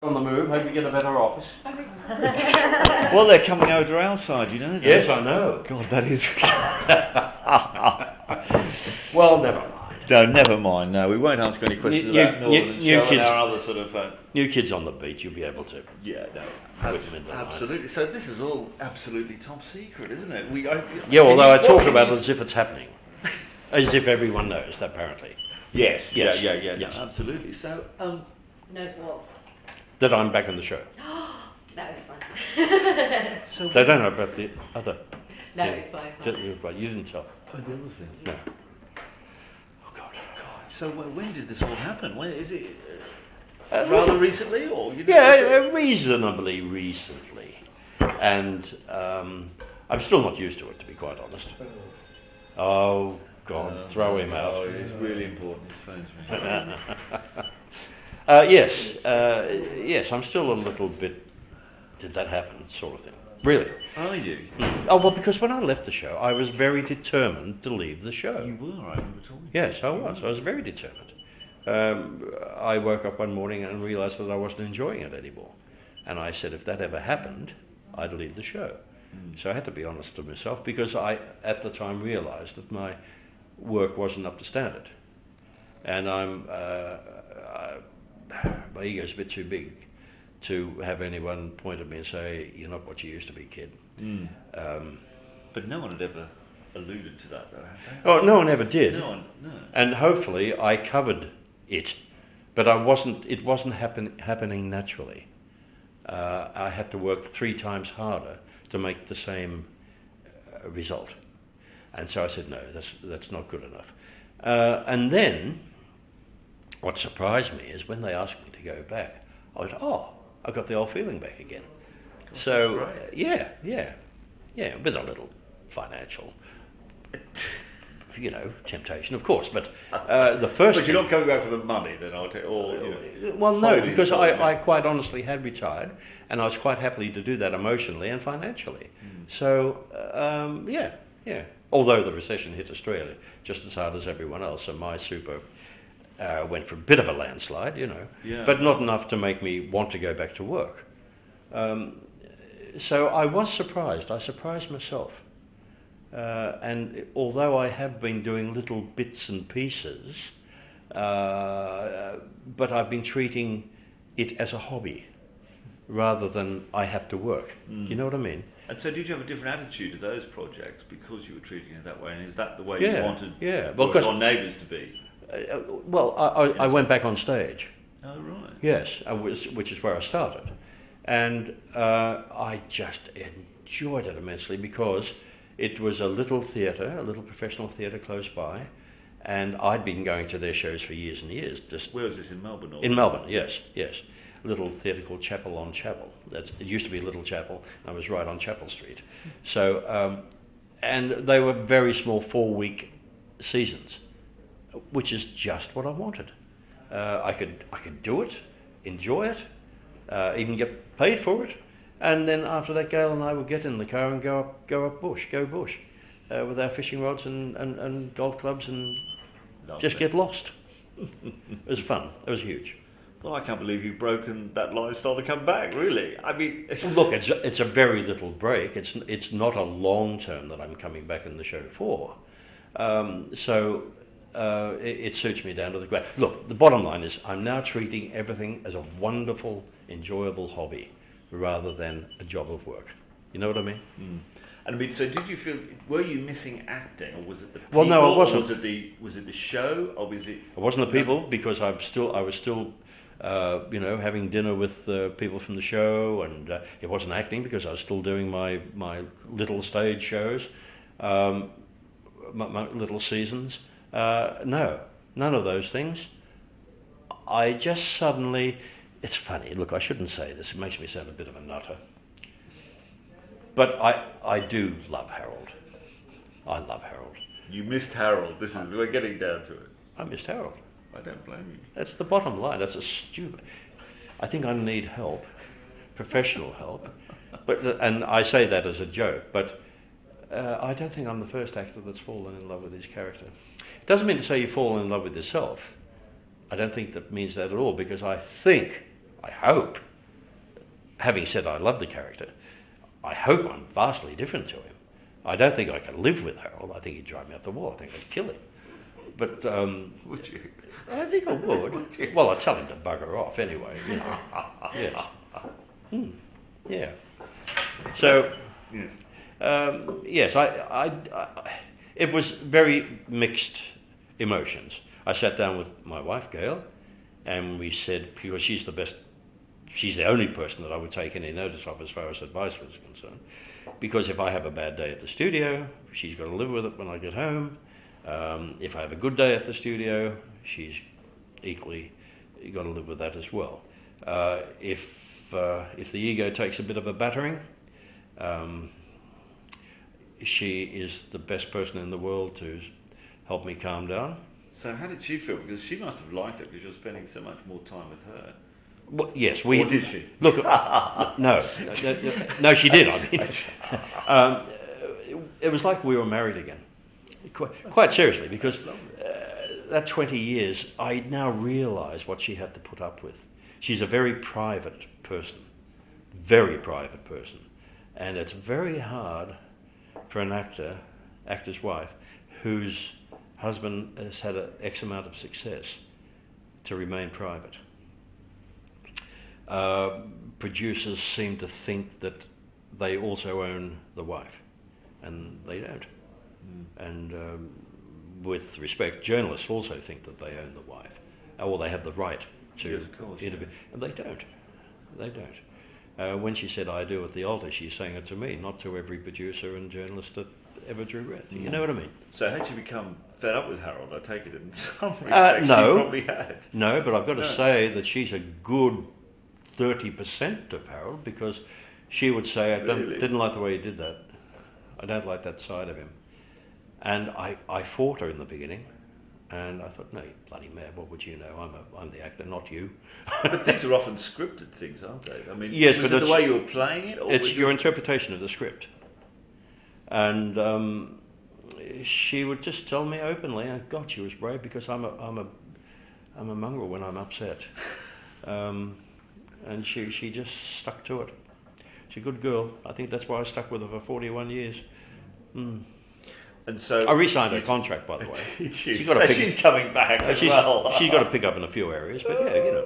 On the move, hope you get a better office. Well, they're coming over to our side, you know. Yes, I know. God, that is. Well, never mind. No, never mind. No, we won't ask any questions about Northern and Show and our other sort of. New kids on the beat, you'll be able to. Yeah, no, absolutely. So this is all absolutely top secret, isn't it? Although I talk about it as if it's happening, as if everyone knows. Apparently. Yes. Yes. Yeah. Yes. No, absolutely. So. Knows what? That I'm back on the show. No, it's fine. So they don't know about the other. No, thing. it's fine. Right, you didn't tell. Oh, the other thing. No. Oh God. So when did this all happen? When is it? Rather recently, or Reasonably recently, and I'm still not used to it, to be quite honest. Oh God, throw him out. Oh, it's really important. His phone's ringing. Yes, I'm still a little bit, did that happen, sort of thing. Really. Are you? Oh, well, because when I left the show, I was very determined to leave the show. You were, I remember talking. Yes, I was. I was very determined. I woke up one morning and realised that I wasn't enjoying it anymore. And I said, if that ever happened, I'd leave the show. So I had to be honest to myself, because I, at the time, realised that my work wasn't up to standard. And my ego's a bit too big to have anyone point at me and say, you're not what you used to be, kid. But no one had ever alluded to that, though, have they? Oh, no one ever did. No. And hopefully I covered it, but it wasn't happening naturally. I had to work 3 times harder to make the same result. And so I said, no, that's not good enough. And then, what surprised me is when they asked me to go back, I went, I got the old feeling back again. Gosh, so, yeah, with a little financial, temptation, of course. But the first. But you're not coming back for the money, then, I'll tell you. Well, no, because I quite honestly had retired, and I was quite happy to do that emotionally and financially. So, yeah. Although the recession hit Australia just as hard as everyone else, and my super went for a bit of a landslide, but not enough to make me want to go back to work. So I was surprised. I surprised myself. And although I have been doing little bits and pieces, but I've been treating it as a hobby rather than I have to work. You know what I mean? And so did you have a different attitude to those projects because you were treating it that way? And is that the way you wanted on Neighbours to be? I went back on stage. Oh, right. Yes, which is where I started. And I just enjoyed it immensely because it was a little theatre, a little professional theatre close by, and I'd been going to their shows for years and years. Where was this, in Melbourne? In Melbourne, yes. A little theatre called Chapel on Chapel. It used to be Little Chapel. I was right on Chapel Street. So, and they were very small 4-week seasons, which is just what I wanted. I could do it, enjoy it, even get paid for it, and then after that, Gail and I would get in the car and go bush with our fishing rods and golf clubs and just get lost. It was fun. It was huge. Well, I can't believe you've broken that lifestyle to come back, really. I mean... Look, it's a very little break. It's not a long term that I'm coming back in the show for. It suits me down to the ground. Look, the bottom line is I'm now treating everything as a wonderful, enjoyable hobby rather than a job of work. You know what I mean? And I mean, so did you feel, were you missing acting, or was it the people? Well, no, I wasn't. Or was it the show, or was it... It wasn't the people, because I was still having dinner with people from the show, and it wasn't acting because I was still doing my little stage shows, my little seasons. No, none of those things. I just suddenly... It's funny, look, I shouldn't say this, it makes me sound a bit of a nutter. But I do love Harold. I love Harold. You missed Harold, we're getting down to it. I missed Harold. I don't blame you. That's the bottom line. That's I think I need help, professional help. And I say that as a joke, but I don't think I'm the first actor that's fallen in love with his character. It doesn't mean to say you've fallen in love with yourself. I don't think that means that at all, because I hope having said I love the character, I hope I'm vastly different to him. I don't think I could live with Harold. I think he'd drive me up the wall. I think I'd kill him. But would you? I think I would. Well, I'd tell him to bugger off anyway. You know. Yes. Yeah. So. Yes. Yes. It was very mixed emotions. I sat down with my wife, Gail, and we said, because she's the only person that I would take any notice of as far as advice was concerned. Because if I have a bad day at the studio, she's got to live with it when I get home. If I have a good day at the studio, she's equally got to live with that as well. If the ego takes a bit of a battering, she is the best person in the world to help me calm down. So how did she feel? Because she must have liked it because you're spending so much more time with her. Well, yes, Or did she? Look, no, she did. I mean, it was like we were married again, quite seriously, because that 20 years, I now realise what she had to put up with. She's a very private person, and it's very hard for an actor's wife, whose husband has had an X amount of success, to remain private. Producers seem to think that they also own the wife, and they don't. And with respect, journalists also think that they own the wife, or they have the right to interview, and they don't. They don't. When she said "I do" at the altar, she's saying it to me, not to every producer and journalist that ever drew breath. You know what I mean? So had you become fed up with Harold? I take it in some respects no, you probably had. No, but I've got to say that she's a good 30% of Harold, because she would say, I didn't like the way he did that. I don't like that side of him. And I fought her in the beginning, and I thought, no, you bloody mad, what would you know? I'm the actor, not you. But these are often scripted things, aren't they? I mean, yes, was but it the way you were playing it? Or it's your interpretation of the script. And she would just tell me openly, and God, she was brave, because I'm a mongrel when I'm upset. And she just stuck to it. She's a good girl. I think that's why I stuck with her for 41 years. And so I re-signed her contract, by the way. She's coming back as well. She's got to pick up in a few areas, but yeah, you know.